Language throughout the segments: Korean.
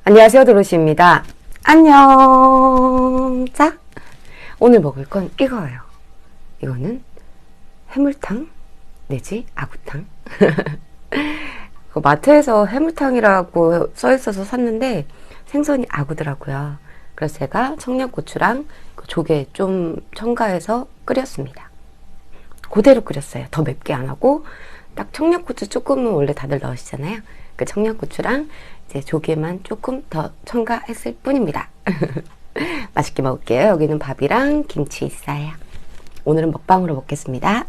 안녕하세요, 도로시입니다. 안녕. 자, 오늘 먹을 건 이거예요. 이거는 해물탕 내지 아구탕. 마트에서 해물탕이라고 써있어서 샀는데 생선이 아구더라고요. 그래서 제가 청양고추랑 조개 좀 첨가해서 끓였습니다. 그대로 끓였어요. 더 맵게 안 하고 딱 청양고추 조금은 원래 다들 넣으시잖아요. 그 청양고추랑 이제 조개만 조금 더 첨가했을 뿐입니다. 맛있게 먹을게요. 여기는 밥이랑 김치 있어요. 오늘은 먹방으로 먹겠습니다.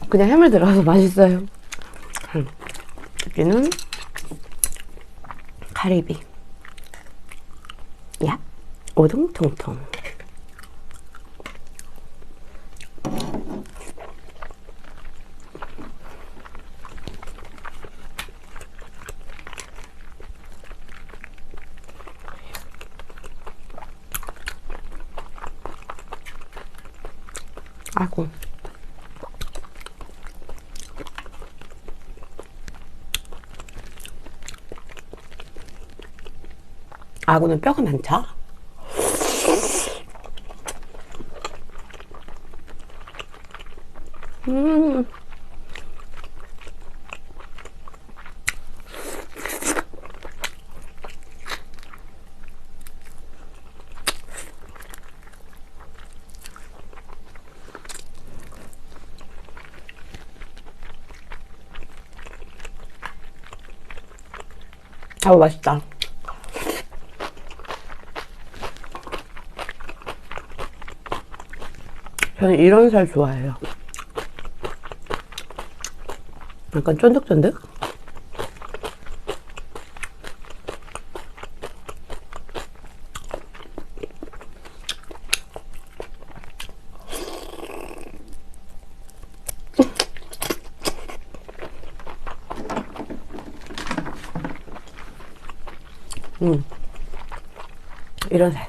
그냥 해물 들어가서 맛있어요. 여기는 가리비. 야, 오동통통. 아이고. 아구는 뼈가 많죠? 아우, 맛있다. 저는 이런 살 좋아해요. 약간 쫀득쫀득? 이런 살.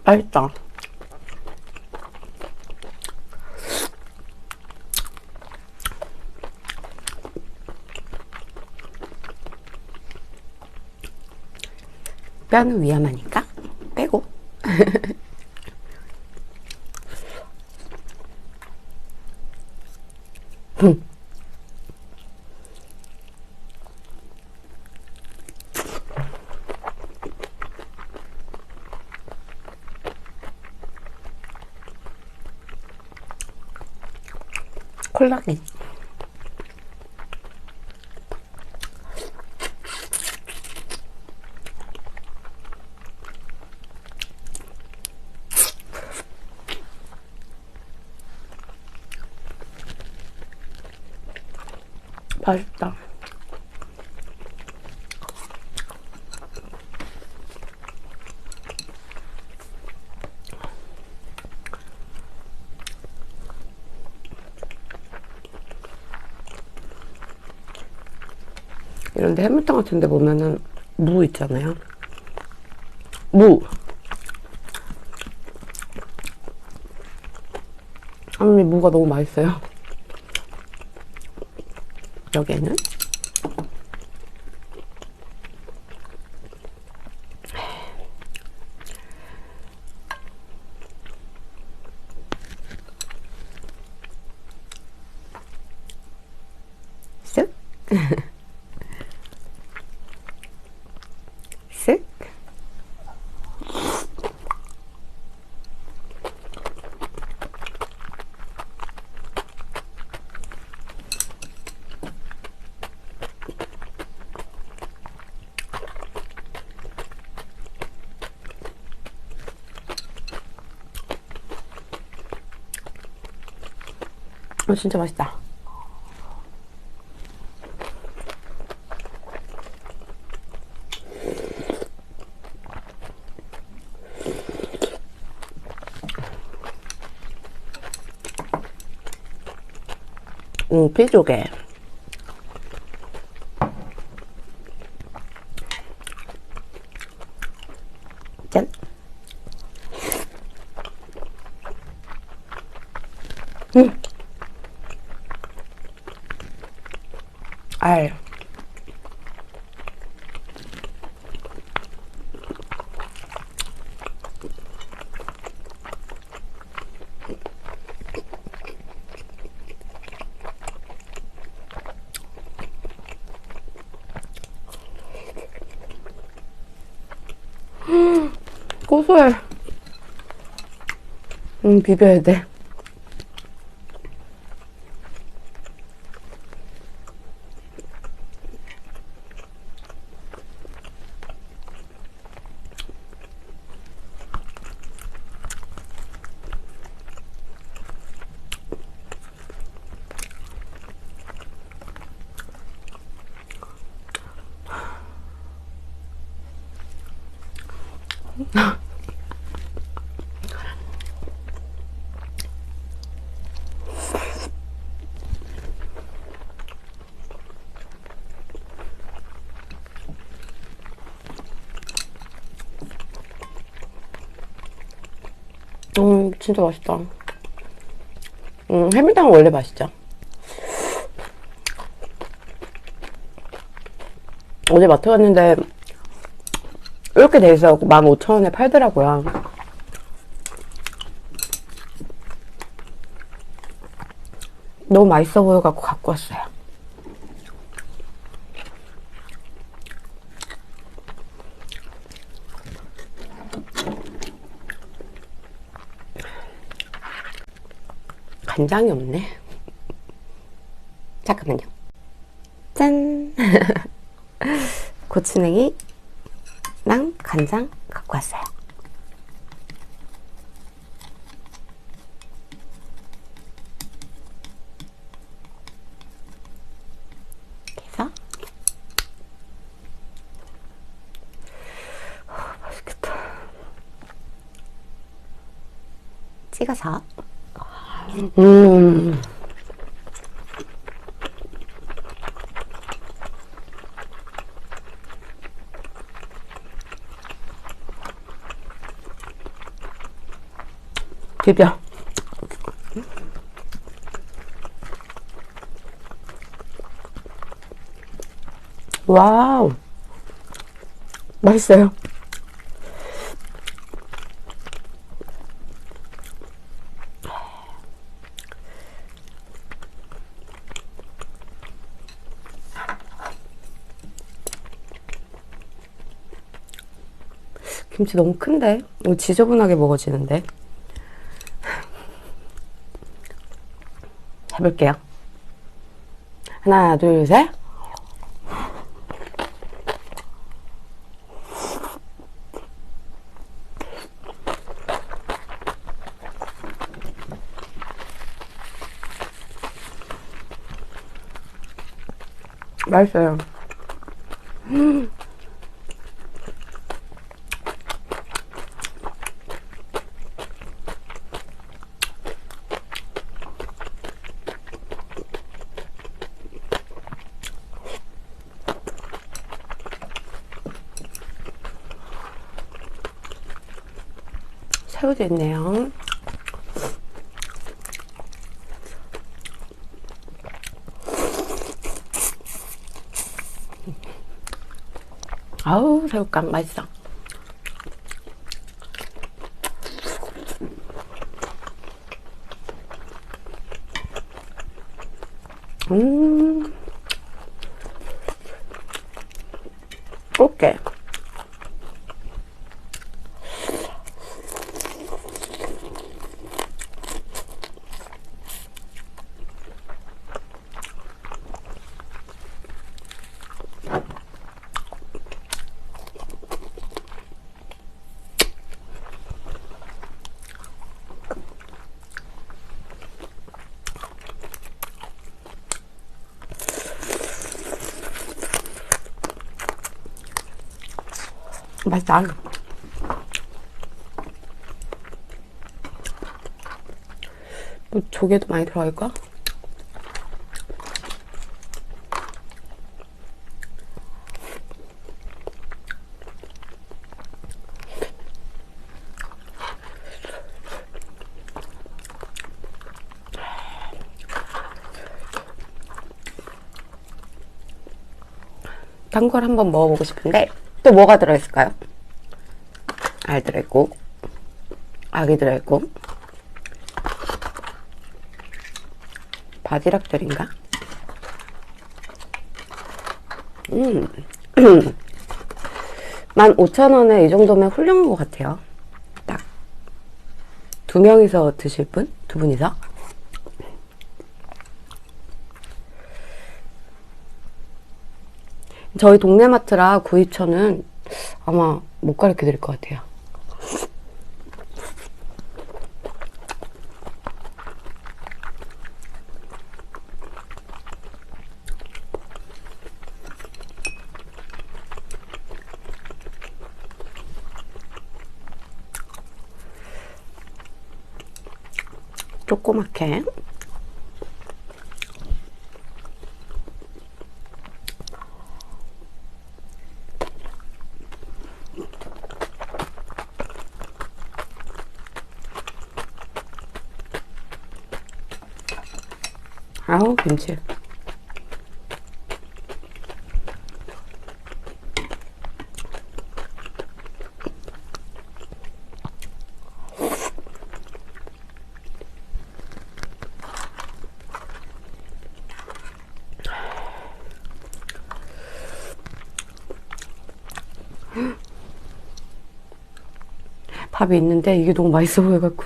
맛있다. 뼈는 위험하니까 빼고. 콜라겐. 맛있다. 이런데 해물탕 같은 데 보면은 무 있잖아요. 무. 아니, 무가 너무 맛있어요. 여기에는 쓱. 쓱. 진짜 맛있다. 피조개. 짠. 알. 고소해. 비벼야 돼. 진짜 맛있다. 해물탕은 원래 맛있죠. 어제 마트 갔는데 이렇게 돼 있어갖고 15,000원에 팔더라고요. 너무 맛있어 보여갖고 갖고 왔어요. 간장이 없네. 잠깐만요. 짠! 고추냉이랑 간장 갖고 왔어요. 그래서 맛있겠다. 찍어서 비벼. 와우, 맛있어요. 김치 너무 큰데? 이거 지저분하게 먹어지는데? 해볼게요. 하나, 둘, 셋. 맛있어요. 새우도 있네요. 아우, 새우깡 맛있어. 오케이. 맛있다. 뭐 조개도 많이 들어갈까? 단 걸 한번 먹어보고 싶은데 또 뭐가 들어있을까요? 알 들어있고 아기 들어있고 바지락절인가? 15,000원에 이 정도면 훌륭한 것 같아요. 딱 2명이서 드실 분? 2분이서? 저희 동네 마트라 구입처는 아마 못 가르쳐 드릴 것 같아요. 조그맣게 아우 김치 밥이 있는데 이게 너무 맛있어 보여갖고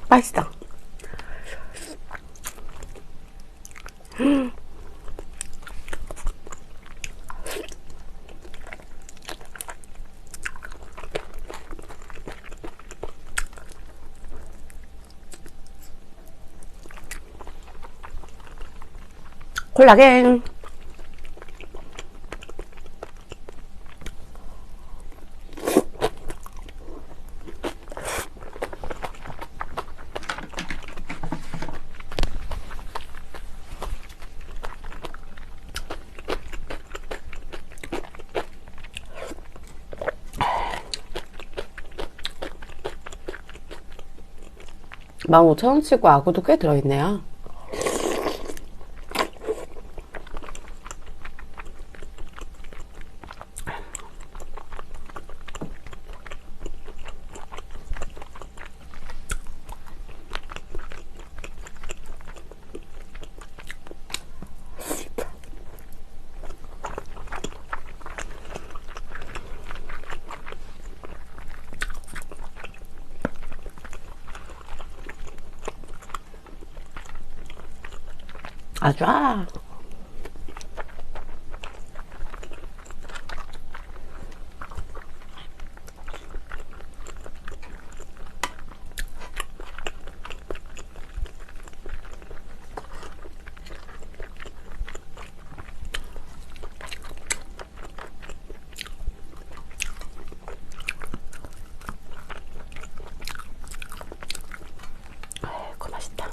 맛있다. 콜라겐 (15,000원치고) 아구도 꽤 들어있네요. 아좋아. 아이고 맛있다.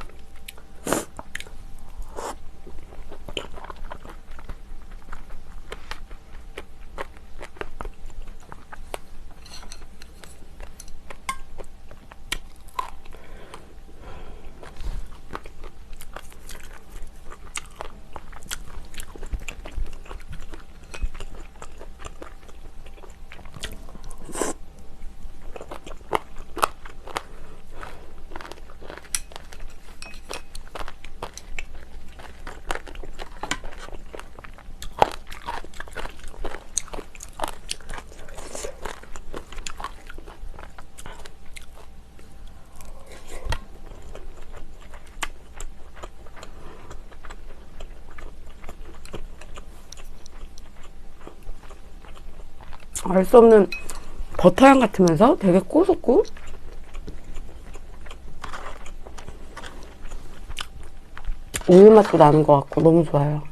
알 수 없는 버터향 같으면서 되게 고소고 우유 맛도 나는 것 같고 너무 좋아요.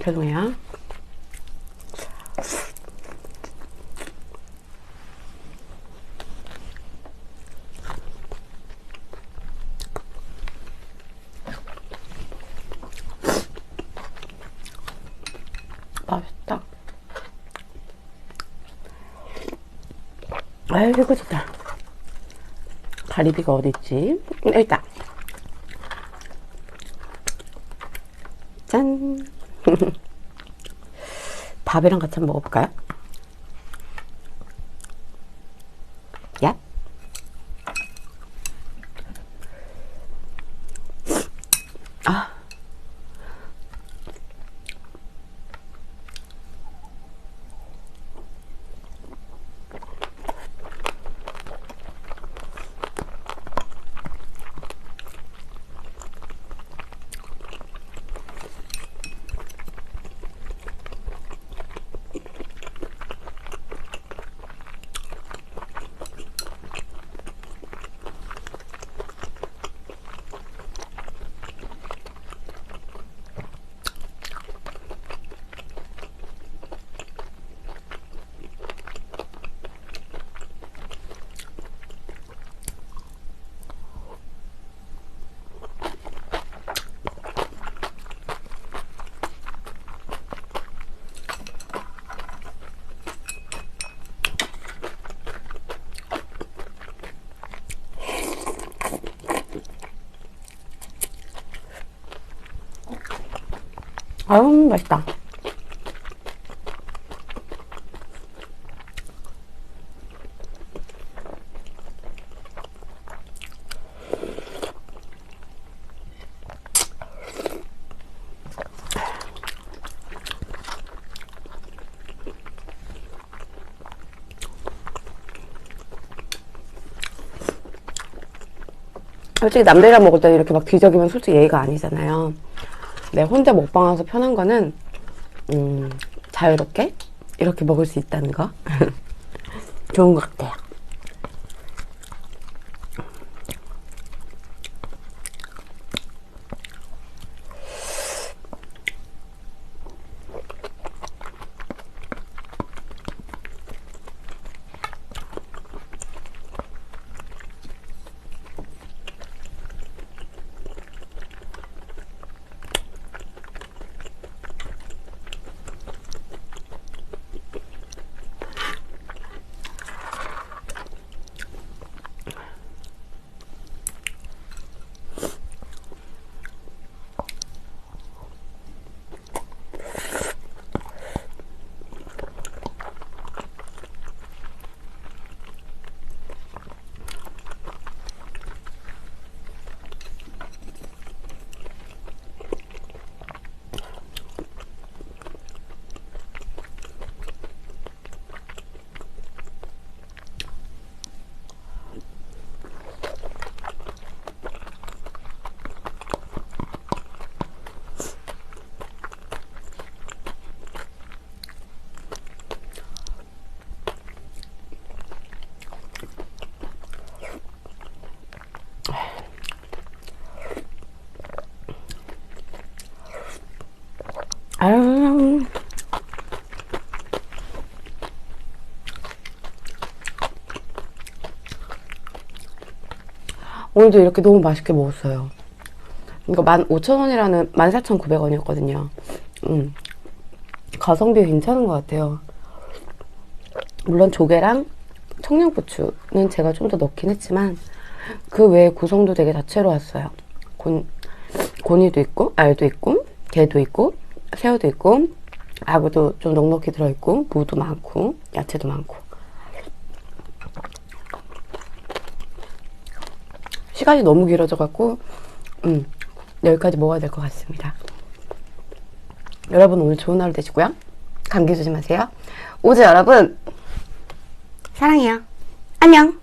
죄송해요. 맛있다. 아이고 좋다. 가리비가 어딨지? 일단 짠. 밥이랑 같이 한번 먹어볼까요? 야. 아. 아유 맛있다. 솔직히 남들이랑 먹을 때 이렇게 막 뒤적이면 솔직히 예의가 아니잖아요. 내 혼자 먹방하면서 편한 거는 자유롭게 이렇게 먹을 수 있다는 거 좋은 것 같아요. 오늘도 이렇게 너무 맛있게 먹었어요. 이거 15,000원이라는 14,900원이었거든요. 가성비 괜찮은 것 같아요. 물론 조개랑 청양고추는 제가 좀 더 넣긴 했지만 그 외에 구성도 되게 다채로웠어요. 고니도 있고, 알도 있고, 게도 있고, 새우도 있고, 아구도 좀 넉넉히 들어있고, 무도 많고, 야채도 많고. 시간이 너무 길어져갖고 여기까지 먹어야 될 것 같습니다. 여러분 오늘 좋은 하루 되시고요. 감기 조심하세요. 오즈 여러분 사랑해요. 안녕.